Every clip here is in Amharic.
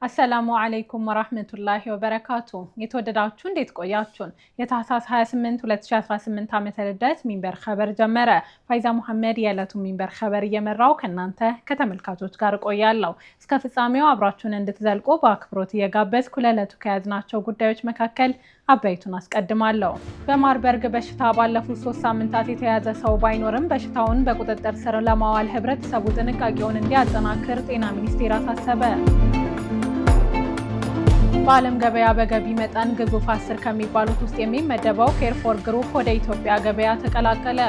አሰላሙ አለይኩም ወራህመቱላሂ ወበረካቱ። የተወደዳችሁ እንዴት ቆያችሁን? የታህሳስ 28 2018 ዓመተ ልደት ሚንበር ኸበር ጀመረ። ፋይዛ መሐመድ የዕለቱን ሚንበር ኸበር እየመራው ከእናንተ ከተመልካቾች ጋር ቆያለሁ። እስከ ፍጻሜው አብራችሁን እንድትዘልቁ በአክብሮት እየጋበዝኩ ለዕለቱ ከያዝናቸው ጉዳዮች መካከል አበይቱን አስቀድማለሁ። በማርበርግ በሽታ ባለፉት 3 ሳምንታት የተያዘ ሰው ባይኖርም በሽታውን በቁጥጥር ስር ለማዋል ህብረተሰቡ ጥንቃቄውን እንዲያጠናክር ጤና ሚኒስቴር አሳሰበ። በዓለም ገበያ በገቢ መጠን ግዙፍ 10 ከሚባሉት ውስጥ የሚመደበው ኬርፎር ግሩፕ ወደ ኢትዮጵያ ገበያ ተቀላቀለ።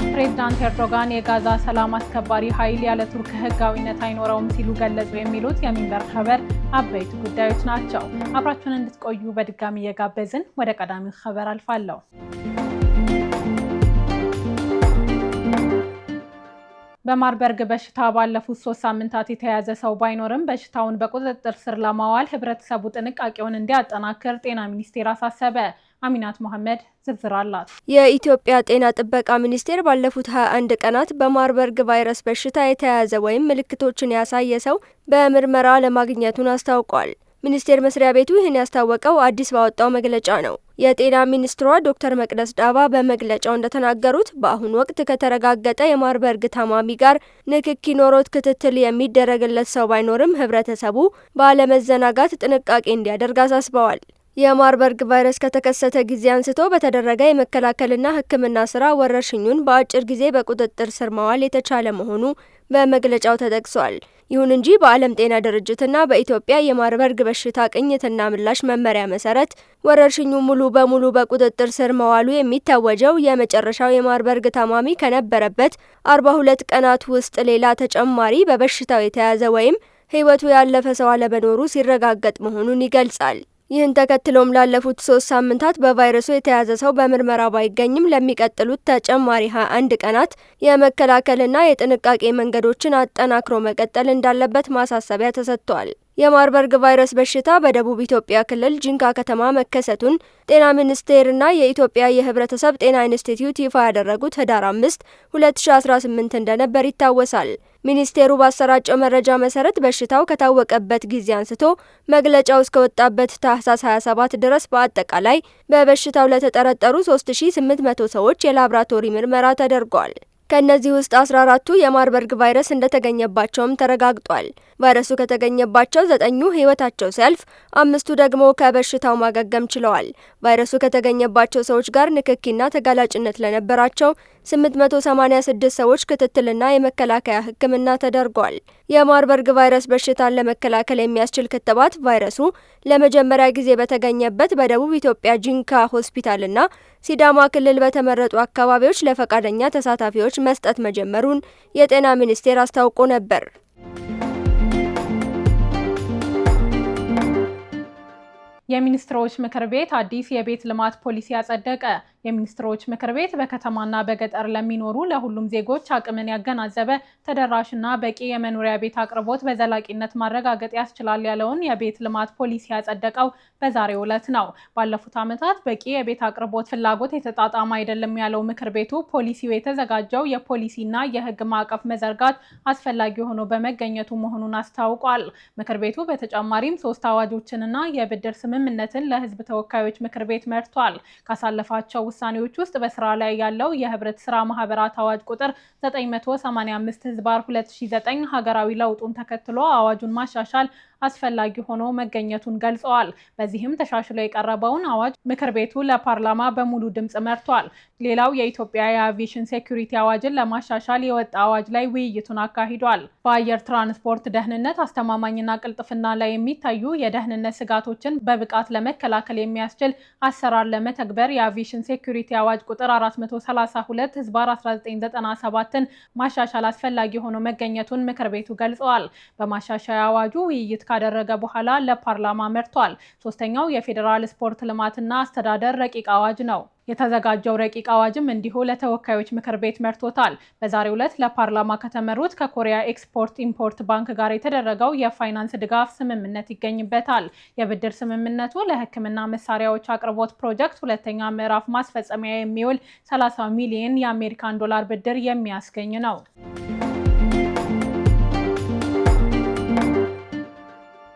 ፕሬዝዳንት ኤርዶጋን የጋዛ ሰላም አስከባሪ ኃይል ያለ ቱርክ ህጋዊነት አይኖረውም ሲሉ ገለጹ። የሚሉት የሚንበር ኸበር አበይት ጉዳዮች ናቸው። አብራችሁን እንድትቆዩ በድጋሚ እየጋበዝን ወደ ቀዳሚው ኸበር አልፋለሁ። በማርበርግ በሽታ ባለፉት 3 ሳምንታት የተያዘ ሰው ባይኖርም በሽታውን በቁጥጥር ስር ለማዋል ህብረተሰቡ ጥንቃቄውን እንዲያጠናክር ጤና ሚኒስቴር አሳሰበ። አሚናት መሐመድ ዝርዝር አላት። የኢትዮጵያ ጤና ጥበቃ ሚኒስቴር ባለፉት 21 ቀናት በማርበርግ ቫይረስ በሽታ የተያዘ ወይም ምልክቶችን ያሳየ ሰው በምርመራ ለማግኘቱን አስታውቋል። ሚኒስቴር መስሪያ ቤቱ ይህን ያስታወቀው አዲስ ባወጣው መግለጫ ነው። የጤና ሚኒስትሯ ዶክተር መቅደስ ዳባ በመግለጫው እንደተናገሩት በአሁኑ ወቅት ከተረጋገጠ የማርበርግ ታማሚ ጋር ንክኪ ኖሮት ክትትል የሚደረግለት ሰው ባይኖርም ህብረተሰቡ ባለመዘናጋት ጥንቃቄ እንዲያደርግ አሳስበዋል። የማርበርግ ቫይረስ ከተከሰተ ጊዜ አንስቶ በተደረገ የመከላከልና ሕክምና ስራ ወረርሽኙን በአጭር ጊዜ በቁጥጥር ስር ማዋል የተቻለ መሆኑ በመግለጫው ተጠቅሷል። ይሁን እንጂ በዓለም ጤና ድርጅትና በኢትዮጵያ የማርበርግ በሽታ ቅኝትና ምላሽ መመሪያ መሰረት ወረርሽኙ ሙሉ በሙሉ በቁጥጥር ስር መዋሉ የሚታወጀው የመጨረሻው የማርበርግ ታማሚ ከነበረበት 42 ቀናት ውስጥ ሌላ ተጨማሪ በበሽታው የተያዘ ወይም ህይወቱ ያለፈ ሰው አለመኖሩ ሲረጋገጥ መሆኑን ይገልጻል። ይህን ተከትሎም ላለፉት 3 ሳምንታት በቫይረሱ የተያዘ ሰው በምርመራ ባይገኝም ለሚቀጥሉት ተጨማሪ 21 ቀናት የመከላከልና የጥንቃቄ መንገዶችን አጠናክሮ መቀጠል እንዳለበት ማሳሰቢያ ተሰጥቷል። የማርበርግ ቫይረስ በሽታ በደቡብ ኢትዮጵያ ክልል ጂንካ ከተማ መከሰቱን ጤና ሚኒስቴርና የኢትዮጵያ የህብረተሰብ ጤና ኢንስቲትዩት ይፋ ያደረጉት ህዳር 5 2018 እንደነበር ይታወሳል። ሚኒስቴሩ ባሰራጨው መረጃ መሰረት በሽታው ከታወቀበት ጊዜ አንስቶ መግለጫው እስከወጣበት ታህሳስ 27 ድረስ በአጠቃላይ በበሽታው ለተጠረጠሩ 3800 ሰዎች የላብራቶሪ ምርመራ ተደርጓል። ከነዚህ ውስጥ 14ቱ የማርበርግ ቫይረስ እንደተገኘባቸውም ተረጋግጧል። ቫይረሱ ከተገኘባቸው 9ኙ ህይወታቸው ሲያልፍ 5ቱ ደግሞ ከበሽታው ማገገም ችለዋል። ቫይረሱ ከተገኘባቸው ሰዎች ጋር ንክኪና ተጋላጭነት ለነበራቸው 886 ሰዎች ክትትልና የመከላከያ ሕክምና ተደርጓል። የማርበርግ ቫይረስ በሽታን ለመከላከል የሚያስችል ክትባት ቫይረሱ ለመጀመሪያ ጊዜ በተገኘበት በደቡብ ኢትዮጵያ ጂንካ ሆስፒታልና ሲዳማ ክልል በተመረጡ አካባቢዎች ለፈቃደኛ ተሳታፊዎች መስጠት መጀመሩን የጤና ሚኒስቴር አስታውቆ ነበር። የሚኒስትሮች ምክር ቤት አዲስ የቤት ልማት ፖሊሲ አጸደቀ። የሚኒስትሮች ምክር ቤት በከተማና በገጠር ለሚኖሩ ለሁሉም ዜጎች አቅምን ያገናዘበ ተደራሽና በቂ የመኖሪያ ቤት አቅርቦት በዘላቂነት ማረጋገጥ ያስችላል ያለውን የቤት ልማት ፖሊሲ ያጸደቀው በዛሬው ዕለት ነው። ባለፉት ዓመታት በቂ የቤት አቅርቦት ፍላጎት የተጣጣመ አይደለም ያለው ምክር ቤቱ ፖሊሲው የተዘጋጀው የፖሊሲና የሕግ ማዕቀፍ መዘርጋት አስፈላጊ ሆኖ በመገኘቱ መሆኑን አስታውቋል። ምክር ቤቱ በተጨማሪም 3 አዋጆችንና የብድር ስምምነትን ለሕዝብ ተወካዮች ምክር ቤት መርቷል። ካሳለፋቸው ውሳኔዎች ውስጥ በስራ ላይ ያለው የህብረት ስራ ማህበራት አዋጅ ቁጥር 985/2009 ሀገራዊ ለውጡን ተከትሎ አዋጁን ማሻሻል አስፈላጊ ሆኖ መገኘቱን ገልጸዋል። በዚህም ተሻሽሎ የቀረበውን አዋጅ ምክር ቤቱ ለፓርላማ በሙሉ ድምጽ መርቷል። ሌላው የኢትዮጵያ የአቪዬሽን ሴኩሪቲ አዋጅን ለማሻሻል የወጣ አዋጅ ላይ ውይይቱን አካሂዷል። በአየር ትራንስፖርት ደህንነት አስተማማኝና ቅልጥፍና ላይ የሚታዩ የደህንነት ስጋቶችን በብቃት ለመከላከል የሚያስችል አሰራር ለመተግበር የአቪዬሽን ሴኩሪቲ አዋጅ ቁጥር 432/1997ን ማሻሻል አስፈላጊ ሆኖ መገኘቱን ምክር ቤቱ ገልጸዋል። በማሻሻያ አዋጁ ውይይት ካደረገ በኋላ ለፓርላማ መርቷል። 3ኛው የፌዴራል ስፖርት ልማትና አስተዳደር ረቂቅ አዋጅ ነው። የተዘጋጀው ረቂቅ አዋጅም እንዲሁ ለተወካዮች ምክር ቤት መርቶታል። በዛሬው ዕለት ለፓርላማ ከተመሩት ከኮሪያ ኤክስፖርት ኢምፖርት ባንክ ጋር የተደረገው የፋይናንስ ድጋፍ ስምምነት ይገኝበታል። የብድር ስምምነቱ ለሕክምና መሳሪያዎች አቅርቦት ፕሮጀክት 2ኛ ምዕራፍ ማስፈጸሚያ የሚውል 30 ሚሊዮን የአሜሪካን ዶላር ብድር የሚያስገኝ ነው።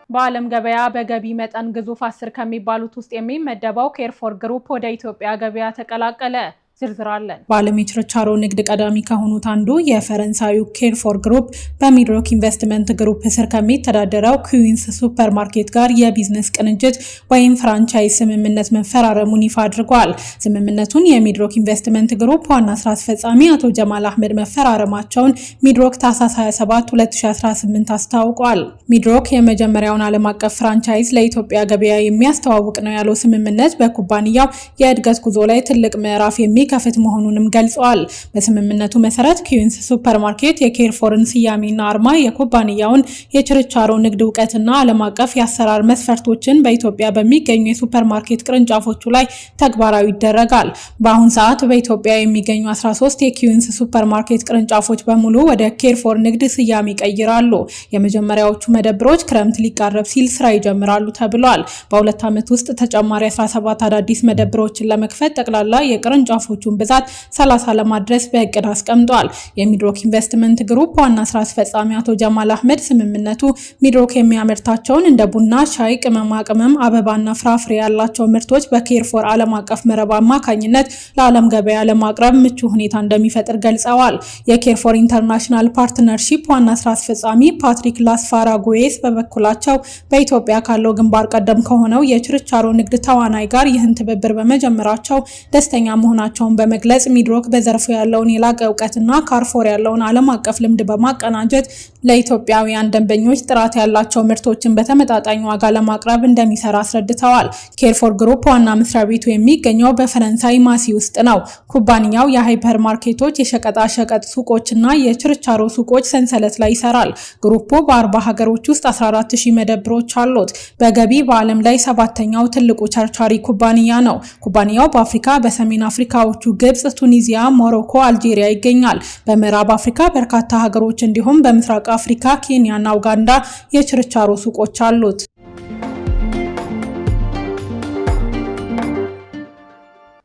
በዓለም ገበያ በገቢ መጠን ግዙፍ 10 ከሚባሉት ውስጥ የሚመደበው ኬርፎር ግሩፕ ወደ ኢትዮጵያ ገበያ ተቀላቀለ። ዝርዝር አለን። በዓለም የችርቻሮ ንግድ ቀዳሚ ከሆኑት አንዱ የፈረንሳዩ ኬርፎር ግሩፕ በሚድሮክ ኢንቨስትመንት ግሩፕ ስር ከሚተዳደረው ኩዊንስ ሱፐርማርኬት ጋር የቢዝነስ ቅንጅት ወይም ፍራንቻይዝ ስምምነት መፈራረሙን ይፋ አድርጓል። ስምምነቱን የሚድሮክ ኢንቨስትመንት ግሩፕ ዋና ስራ አስፈጻሚ አቶ ጀማል አህመድ መፈራረማቸውን ሚድሮክ ታህሳስ 27 2018 አስታውቋል። ሚድሮክ የመጀመሪያውን ዓለም አቀፍ ፍራንቻይዝ ለኢትዮጵያ ገበያ የሚያስተዋውቅ ነው ያለው ስምምነት በኩባንያው የእድገት ጉዞ ላይ ትልቅ ምዕራፍ ከፍት መሆኑንም ገልጸዋል። በስምምነቱ መሰረት ኩዊንስ ሱፐርማርኬት የኬርፎርን ስያሜና አርማ የኩባንያውን የችርቻሮ ንግድ እውቀትና ዓለም አቀፍ የአሰራር መስፈርቶችን በኢትዮጵያ በሚገኙ የሱፐርማርኬት ቅርንጫፎቹ ላይ ተግባራዊ ይደረጋል። በአሁን ሰዓት በኢትዮጵያ የሚገኙ 13 የኩዊንስ ሱፐርማርኬት ቅርንጫፎች በሙሉ ወደ ኬርፎር ንግድ ስያሜ ይቀይራሉ። የመጀመሪያዎቹ መደብሮች ክረምት ሊቃረብ ሲል ስራ ይጀምራሉ ተብሏል። በሁለት ዓመት ውስጥ ተጨማሪ 17 አዳዲስ መደብሮችን ለመክፈት ጠቅላላ የቅርንጫፎቹን ብዛት 30 ለማድረስ በእቅድ አስቀምጧል። የሚድሮክ ኢንቨስትመንት ግሩፕ ዋና ስራ አስፈጻሚ አቶ ጀማል አህመድ ስምምነቱ ሚድሮክ የሚያመርታቸውን እንደ ቡና፣ ሻይ፣ ቅመማ ቅመም፣ አበባና ፍራፍሬ ያላቸው ምርቶች በኬርፎር ዓለም አቀፍ መረብ አማካኝነት ለዓለም ገበያ ለማቅረብ ምቹ ሁኔታ እንደሚፈጥር ገልጸዋል። የኬርፎር ኢንተርናሽናል ፓርትነርሺፕ ዋና ስራ አስፈጻሚ ፓትሪክ ላስፋራጎዌስ በበኩላቸው በኢትዮጵያ ካለው ግንባር ቀደም ከሆነው የችርቻሮ ንግድ ተዋናይ ጋር ይህን ትብብር በመጀመራቸው ደስተኛ መሆናቸውን በመግለጽ ሚድሮክ በዘርፉ ያለውን የላቀ እውቀትና ካርፎር ያለውን ዓለም አቀፍ ልምድ በማቀናጀት ለኢትዮጵያውያን ደንበኞች ጥራት ያላቸው ምርቶችን በተመጣጣኝ ዋጋ ለማቅረብ እንደሚሰራ አስረድተዋል። ኬርፎር ግሩፕ ዋና መስሪያ ቤቱ የሚገኘው በፈረንሳይ ማሲ ውስጥ ነው። ኩባንያው የሃይፐር ማርኬቶች፣ የሸቀጣ ሸቀጥ ሱቆችና የችርቻሮ ሱቆች ሰንሰለት ላይ ይሰራል። ግሩፑ በ40 ሀገሮች ውስጥ 14000 መደብሮች አሉት። በገቢ በዓለም ላይ 7ኛው ትልቁ ቸርቻሪ ኩባንያ ነው። ኩባንያው በአፍሪካ በሰሜን አፍሪካዎቹ ግብጽ፣ ቱኒዚያ፣ ሞሮኮ፣ አልጄሪያ ይገኛል። በምዕራብ አፍሪካ በርካታ ሀገሮች እንዲሁም በምስራቅ አፍሪካ ኬንያና ኡጋንዳ የችርቻሮ ሱቆች አሉት።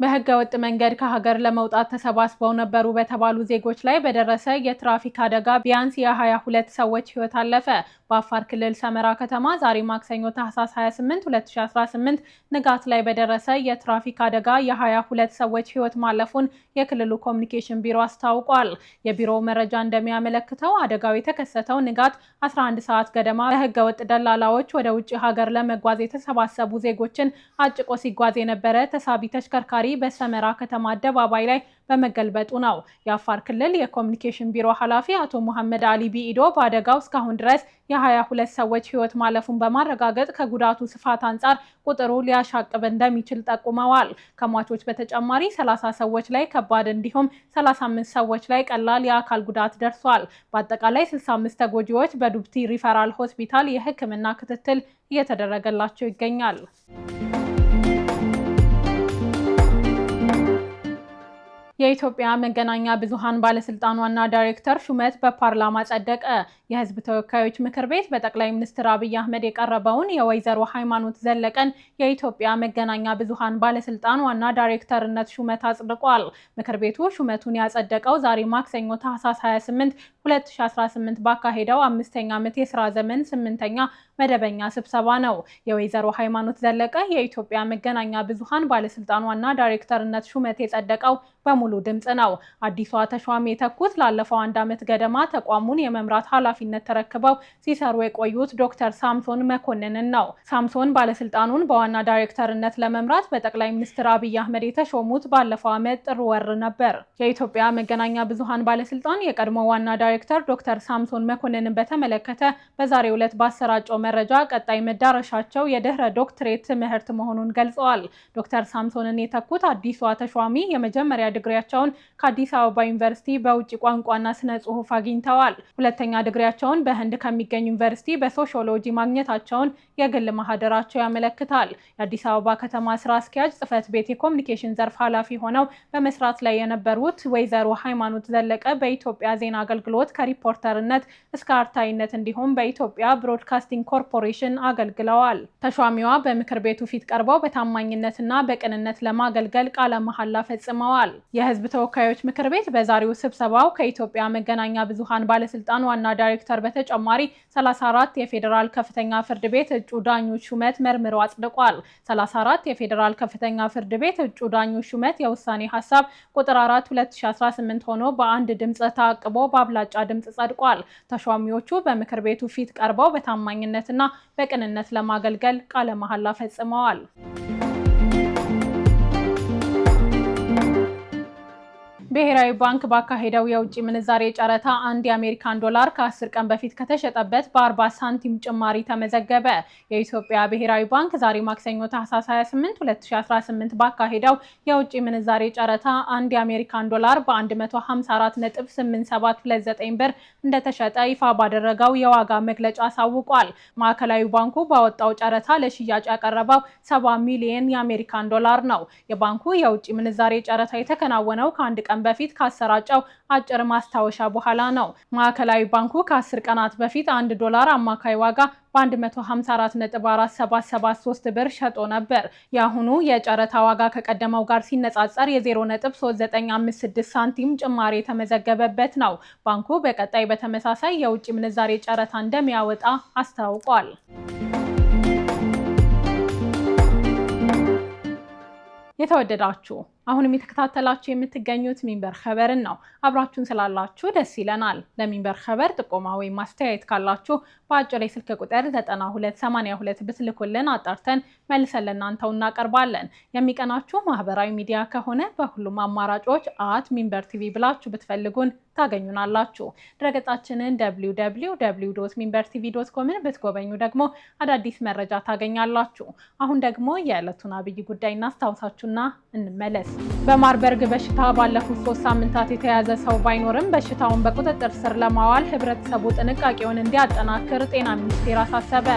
በህገ ወጥ መንገድ ከሀገር ለመውጣት ተሰባስበው ነበሩ በተባሉ ዜጎች ላይ በደረሰ የትራፊክ አደጋ ቢያንስ የ22 ሰዎች ህይወት አለፈ። በአፋር ክልል ሰመራ ከተማ ዛሬ ማክሰኞ ታህሳስ 28 2018 ንጋት ላይ በደረሰ የትራፊክ አደጋ የ22 ሰዎች ህይወት ማለፉን የክልሉ ኮሚኒኬሽን ቢሮ አስታውቋል። የቢሮው መረጃ እንደሚያመለክተው አደጋው የተከሰተው ንጋት 11 ሰዓት ገደማ በህገ ወጥ ደላላዎች ወደ ውጭ ሀገር ለመጓዝ የተሰባሰቡ ዜጎችን አጭቆ ሲጓዝ የነበረ ተሳቢ ተሽከርካሪ በሰመራ ከተማ አደባባይ ላይ በመገልበጡ ነው። የአፋር ክልል የኮሚኒኬሽን ቢሮ ኃላፊ አቶ መሐመድ አሊ ቢኢዶ በአደጋው እስካሁን ድረስ የ22 ሰዎች ህይወት ማለፉን በማረጋገጥ ከጉዳቱ ስፋት አንጻር ቁጥሩ ሊያሻቅብ እንደሚችል ጠቁመዋል። ከሟቾች በተጨማሪ 30 ሰዎች ላይ ከባድ እንዲሁም 35 ሰዎች ላይ ቀላል የአካል ጉዳት ደርሷል። በአጠቃላይ 65 ተጎጂዎች በዱብቲ ሪፈራል ሆስፒታል የሕክምና ክትትል እየተደረገላቸው ይገኛል። የኢትዮጵያ መገናኛ ብዙሃን ባለስልጣን ዋና ዳይሬክተር ሹመት በፓርላማ ጸደቀ። የህዝብ ተወካዮች ምክር ቤት በጠቅላይ ሚኒስትር አብይ አህመድ የቀረበውን የወይዘሮ ሃይማኖት ዘለቀን የኢትዮጵያ መገናኛ ብዙሃን ባለስልጣን ዋና ዳይሬክተርነት ሹመት አጽድቋል። ምክር ቤቱ ሹመቱን ያጸደቀው ዛሬ ማክሰኞ ታህሳስ 28 2018 ባካሄደው 5ኛ ዓመት የሥራ ዘመን 8ኛ መደበኛ ስብሰባ ነው። የወይዘሮ ሃይማኖት ዘለቀ የኢትዮጵያ መገናኛ ብዙሃን ባለስልጣን ዋና ዳይሬክተርነት ሹመት የጸደቀው በሙሉ ድምጽ ነው። አዲሷ ተሿሚ የተኩት ላለፈው 1 ዓመት ገደማ ተቋሙን የመምራት ኃላፊነት ተረክበው ሲሰሩ የቆዩት ዶክተር ሳምሶን መኮንንን ነው። ሳምሶን ባለስልጣኑን በዋና ዳይሬክተርነት ለመምራት በጠቅላይ ሚኒስትር አብይ አህመድ የተሾሙት ባለፈው ዓመት ጥር ወር ነበር። የኢትዮጵያ መገናኛ ብዙሃን ባለስልጣን የቀድሞ ዋና ዳይሬክተር ዶክተር ሳምሶን መኮንንን በተመለከተ በዛሬው ዕለት ባሰራጨው መረጃ ቀጣይ መዳረሻቸው የድህረ ዶክትሬት ትምህርት መሆኑን ገልጸዋል። ዶክተር ሳምሶንን የተኩት አዲሷ ተሿሚ የመጀመሪያ ዲግሪያቸውን ከአዲስ አበባ ዩኒቨርሲቲ በውጭ ቋንቋና ስነ ጽሑፍ አግኝተዋል። ሁለተኛ ዲግሪያቸውን በህንድ ከሚገኝ ዩኒቨርሲቲ በሶሺዮሎጂ ማግኘታቸውን የግል ማህደራቸው ያመለክታል። የአዲስ አበባ ከተማ ስራ አስኪያጅ ጽህፈት ቤት የኮሚኒኬሽን ዘርፍ ኃላፊ ሆነው በመስራት ላይ የነበሩት ወይዘሮ ሃይማኖት ዘለቀ በኢትዮጵያ ዜና አገልግሎት አገልግሎት ከሪፖርተርነት እስከ አርታይነት እንዲሁም በኢትዮጵያ ብሮድካስቲንግ ኮርፖሬሽን አገልግለዋል። ተሿሚዋ በምክር ቤቱ ፊት ቀርበው በታማኝነትና በቅንነት ለማገልገል ቃለ መሐላ ፈጽመዋል። የህዝብ ተወካዮች ምክር ቤት በዛሬው ስብሰባው ከኢትዮጵያ መገናኛ ብዙሃን ባለስልጣን ዋና ዳይሬክተር በተጨማሪ 34 የፌዴራል ከፍተኛ ፍርድ ቤት እጩ ዳኞች ሹመት መርምሮ አጽድቋል። 34 የፌዴራል ከፍተኛ ፍርድ ቤት እጩ ዳኞች ሹመት የውሳኔ ሀሳብ ቁጥር 4 2018 ሆኖ በአንድ ድምፅ ታቅቦ በአብላጫ ድምፅ ጸድቋል። ተሿሚዎቹ በምክር ቤቱ ፊት ቀርበው በታማኝነትና በቅንነት ለማገልገል ቃለ መሐላ ፈጽመዋል። ብሔራዊ ባንክ ባካሄደው የውጭ ምንዛሬ ጨረታ አንድ የአሜሪካን ዶላር ከ10 ቀን በፊት ከተሸጠበት በ40 ሳንቲም ጭማሪ ተመዘገበ። የኢትዮጵያ ብሔራዊ ባንክ ዛሬ ማክሰኞ ታህሳስ 28 2018 ባካሄደው የውጭ ምንዛሬ ጨረታ አንድ የአሜሪካን ዶላር በ154.8729 ብር እንደተሸጠ ይፋ ባደረገው የዋጋ መግለጫ አሳውቋል። ማዕከላዊ ባንኩ ባወጣው ጨረታ ለሽያጭ ያቀረበው 70 ሚሊዮን የአሜሪካን ዶላር ነው። የባንኩ የውጭ ምንዛሬ ጨረታ የተከናወነው ከአንድ ቀን በፊት ካሰራጨው አጭር ማስታወሻ በኋላ ነው። ማዕከላዊ ባንኩ ከ10 ቀናት በፊት 1 ዶላር አማካይ ዋጋ በ154.4773 ብር ሸጦ ነበር። የአሁኑ የጨረታ ዋጋ ከቀደመው ጋር ሲነጻጸር የ0.3956 ሳንቲም ጭማሪ የተመዘገበበት ነው። ባንኩ በቀጣይ በተመሳሳይ የውጭ ምንዛሬ ጨረታ እንደሚያወጣ አስታውቋል። የተወደዳችሁ አሁንም የተከታተላችሁ የምትገኙት ሚንበር ኸበርን ነው። አብራችሁን ስላላችሁ ደስ ይለናል። ለሚንበር ኸበር ጥቆማ ወይም ማስተያየት ካላችሁ በአጭር የስልክ ቁጥር 9282 ብትልኩልን አጣርተን መልሰን ለእናንተው እናቀርባለን። የሚቀናችሁ ማህበራዊ ሚዲያ ከሆነ በሁሉም አማራጮች @ሚንበር ቲቪ ብላችሁ ብትፈልጉን ታገኙናላችሁ። ድረገጻችንን www.minbertv.com ብትጎበኙ ደግሞ አዳዲስ መረጃ ታገኛላችሁ። አሁን ደግሞ የዕለቱን አብይ ጉዳይ እናስታውሳችሁና እንመለስ። በማርበርግ በሽታ ባለፉት 3 ሳምንታት የተያዘ ሰው ባይኖርም በሽታውን በቁጥጥር ስር ለማዋል ህብረተሰቡ ጥንቃቄውን እንዲያጠናክር ጤና ሚኒስቴር አሳሰበ።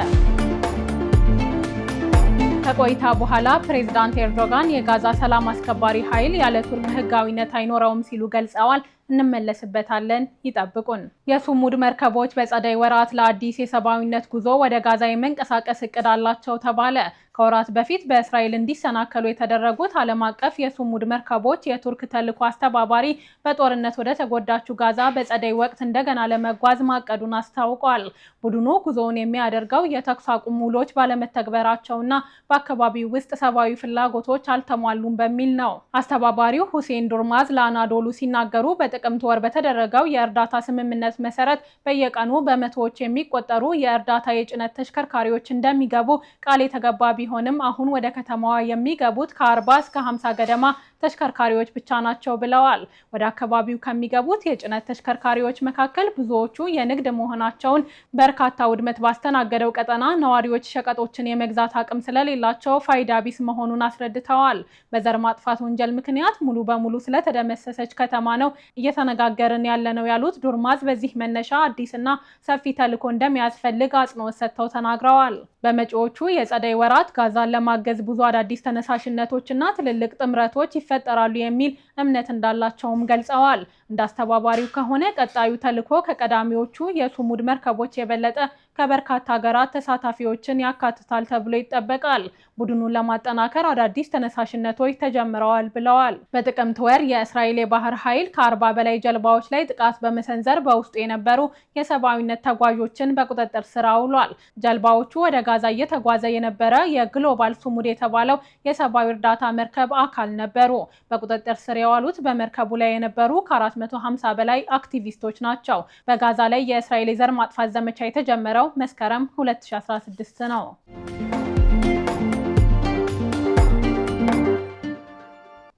ከቆይታ በኋላ ፕሬዝዳንት ኤርዶጋን የጋዛ ሰላም አስከባሪ ኃይል ያለ ቱርክ ህጋዊነት አይኖረውም ሲሉ ገልጸዋል። እንመለስበታለን። ይጠብቁን። የሱሙድ መርከቦች በጸደይ ወራት ለአዲስ የሰብአዊነት ጉዞ ወደ ጋዛ የመንቀሳቀስ እቅድ አላቸው ተባለ። ከወራት በፊት በእስራኤል እንዲሰናከሉ የተደረጉት ዓለም አቀፍ የሱሙድ መርከቦች የቱርክ ተልዕኮ አስተባባሪ በጦርነት ወደ ተጎዳችው ጋዛ በጸደይ ወቅት እንደገና ለመጓዝ ማቀዱን አስታውቋል። ቡድኑ ጉዞውን የሚያደርገው የተኩስ አቁም ውሎች ባለመተግበራቸውና በአካባቢው ውስጥ ሰብአዊ ፍላጎቶች አልተሟሉም በሚል ነው። አስተባባሪው ሁሴን ዱርማዝ ለአናዶሉ ሲናገሩ በጥቅምት ወር በተደረገው የእርዳታ ስምምነት መሰረት በየቀኑ በመቶዎች የሚቆጠሩ የእርዳታ የጭነት ተሽከርካሪዎች እንደሚገቡ ቃል የተገባ ቢሆንም አሁን ወደ ከተማዋ የሚገቡት ከ40 እስከ 50 ገደማ ተሽከርካሪዎች ብቻ ናቸው ብለዋል። ወደ አካባቢው ከሚገቡት የጭነት ተሽከርካሪዎች መካከል ብዙዎቹ የንግድ መሆናቸውን፣ በርካታ ውድመት ባስተናገደው ቀጠና ነዋሪዎች ሸቀጦችን የመግዛት አቅም ስለሌላቸው ፋይዳ ቢስ መሆኑን አስረድተዋል። በዘር ማጥፋት ወንጀል ምክንያት ሙሉ በሙሉ ስለተደመሰሰች ከተማ ነው እየተነጋገርን ያለነው ያሉት ዱርማዝ በዚህ መነሻ አዲስና ሰፊ ተልዕኮ እንደሚያስፈልግ አጽንኦት ሰጥተው ተናግረዋል። በመጪዎቹ የጸደይ ወራት ጋዛን ለማገዝ ብዙ አዳዲስ ተነሳሽነቶችና ትልልቅ ጥምረቶች ይፈጠራሉ የሚል እምነት እንዳላቸውም ገልጸዋል። እንደ አስተባባሪው ከሆነ ቀጣዩ ተልዕኮ ከቀዳሚዎቹ የሱሙድ መርከቦች የበለጠ ከበርካታ ሀገራት ተሳታፊዎችን ያካትታል ተብሎ ይጠበቃል። ቡድኑን ለማጠናከር አዳዲስ ተነሳሽነቶች ተጀምረዋል ብለዋል። በጥቅምት ወር የእስራኤል የባህር ኃይል ከ40 በላይ ጀልባዎች ላይ ጥቃት በመሰንዘር በውስጡ የነበሩ የሰብአዊነት ተጓዦችን በቁጥጥር ስር አውሏል። ጀልባዎቹ ወደ ጋዛ እየተጓዘ የነበረ የግሎባል ሱሙድ የተባለው የሰብአዊ እርዳታ መርከብ አካል ነበሩ። በቁጥጥር ስር የዋሉት በመርከቡ ላይ የነበሩ ከ450 በላይ አክቲቪስቶች ናቸው። በጋዛ ላይ የእስራኤል የዘር ማጥፋት ዘመቻ የተጀመረው መስከረም 2016 ነው።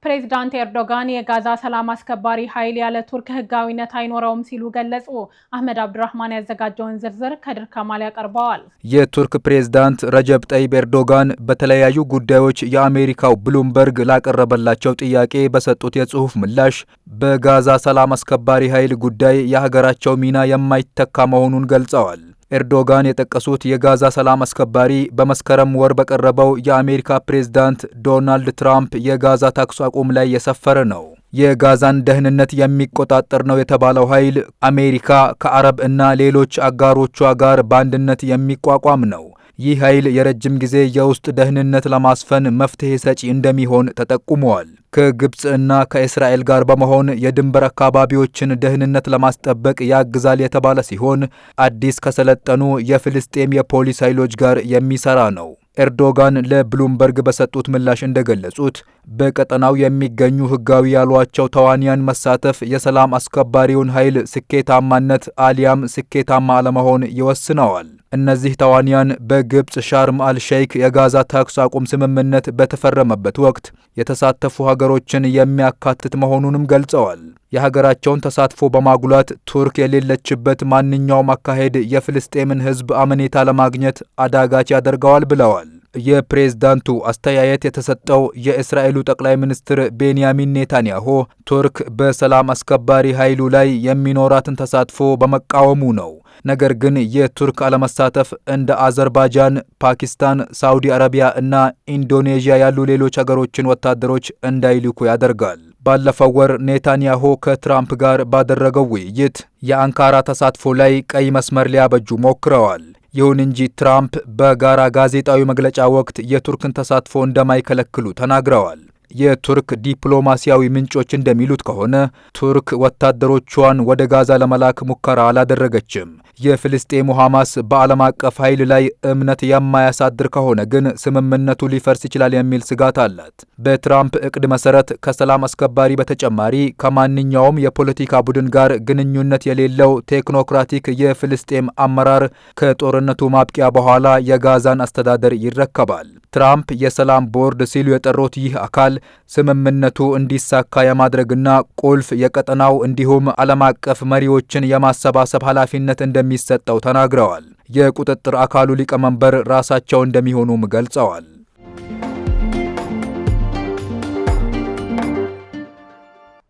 ፕሬዝዳንት ኤርዶጋን የጋዛ ሰላም አስከባሪ ኃይል ያለ ቱርክ ህጋዊነት አይኖረውም ሲሉ ገለጹ። አህመድ አብዱራህማን ያዘጋጀውን ዝርዝር ከድር ከማል ያቀርበዋል። የቱርክ ፕሬዝዳንት ረጀብ ጠይብ ኤርዶጋን በተለያዩ ጉዳዮች የአሜሪካው ብሉምበርግ ላቀረበላቸው ጥያቄ በሰጡት የጽሑፍ ምላሽ በጋዛ ሰላም አስከባሪ ኃይል ጉዳይ የሀገራቸው ሚና የማይተካ መሆኑን ገልጸዋል። ኤርዶጋን የጠቀሱት የጋዛ ሰላም አስከባሪ በመስከረም ወር በቀረበው የአሜሪካ ፕሬዝዳንት ዶናልድ ትራምፕ የጋዛ ተኩስ አቁም ላይ የሰፈረ ነው። የጋዛን ደህንነት የሚቆጣጠር ነው የተባለው ኃይል አሜሪካ ከአረብ እና ሌሎች አጋሮቿ ጋር በአንድነት የሚቋቋም ነው። ይህ ኃይል የረጅም ጊዜ የውስጥ ደህንነት ለማስፈን መፍትሄ ሰጪ እንደሚሆን ተጠቁመዋል። ከግብጽ እና ከእስራኤል ጋር በመሆን የድንበር አካባቢዎችን ደህንነት ለማስጠበቅ ያግዛል የተባለ ሲሆን አዲስ ከሰለጠኑ የፍልስጤም የፖሊስ ኃይሎች ጋር የሚሰራ ነው። ኤርዶጋን ለብሉምበርግ በሰጡት ምላሽ እንደገለጹት በቀጠናው የሚገኙ ህጋዊ ያሏቸው ተዋንያን መሳተፍ የሰላም አስከባሪውን ኃይል ስኬታማነት አሊያም ስኬታማ አለመሆን ይወስነዋል። እነዚህ ተዋንያን በግብጽ ሻርም አልሼክ የጋዛ ተኩስ አቁም ስምምነት በተፈረመበት ወቅት የተሳተፉ ሀገሮችን የሚያካትት መሆኑንም ገልጸዋል። የሀገራቸውን ተሳትፎ በማጉላት ቱርክ የሌለችበት ማንኛውም አካሄድ የፍልስጤምን ህዝብ አመኔታ ለማግኘት አዳጋች ያደርገዋል ብለዋል። የፕሬዝዳንቱ አስተያየት የተሰጠው የእስራኤሉ ጠቅላይ ሚኒስትር ቤንያሚን ኔታንያሁ ቱርክ በሰላም አስከባሪ ኃይሉ ላይ የሚኖራትን ተሳትፎ በመቃወሙ ነው። ነገር ግን የቱርክ አለመሳተፍ እንደ አዘርባይጃን፣ ፓኪስታን፣ ሳውዲ አረቢያ እና ኢንዶኔዥያ ያሉ ሌሎች ሀገሮችን ወታደሮች እንዳይልኩ ያደርጋል። ባለፈው ወር ኔታንያሁ ከትራምፕ ጋር ባደረገው ውይይት የአንካራ ተሳትፎ ላይ ቀይ መስመር ሊያበጁ ሞክረዋል። ይሁን እንጂ ትራምፕ በጋራ ጋዜጣዊ መግለጫ ወቅት የቱርክን ተሳትፎ እንደማይከለክሉ ተናግረዋል። የቱርክ ዲፕሎማሲያዊ ምንጮች እንደሚሉት ከሆነ ቱርክ ወታደሮቿን ወደ ጋዛ ለመላክ ሙከራ አላደረገችም። የፍልስጤሙ ሐማስ በዓለም አቀፍ ኃይል ላይ እምነት የማያሳድር ከሆነ ግን ስምምነቱ ሊፈርስ ይችላል የሚል ስጋት አላት። በትራምፕ እቅድ መሰረት ከሰላም አስከባሪ በተጨማሪ ከማንኛውም የፖለቲካ ቡድን ጋር ግንኙነት የሌለው ቴክኖክራቲክ የፍልስጤም አመራር ከጦርነቱ ማብቂያ በኋላ የጋዛን አስተዳደር ይረከባል። ትራምፕ የሰላም ቦርድ ሲሉ የጠሩት ይህ አካል ስምምነቱ እንዲሳካ የማድረግና ቁልፍ የቀጠናው እንዲሁም ዓለም አቀፍ መሪዎችን የማሰባሰብ ኃላፊነት እንደሚሰጠው ተናግረዋል። የቁጥጥር አካሉ ሊቀመንበር ራሳቸው እንደሚሆኑም ገልጸዋል።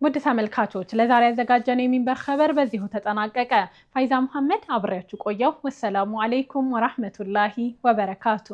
ውድ ተመልካቾች ለዛሬ ያዘጋጀነው የሚንበር ኸበር በዚሁ ተጠናቀቀ። ፋይዛ መሐመድ አብሬያችሁ ቆየው። ወሰላሙ አለይኩም ወራህመቱላሂ ወበረካቱ።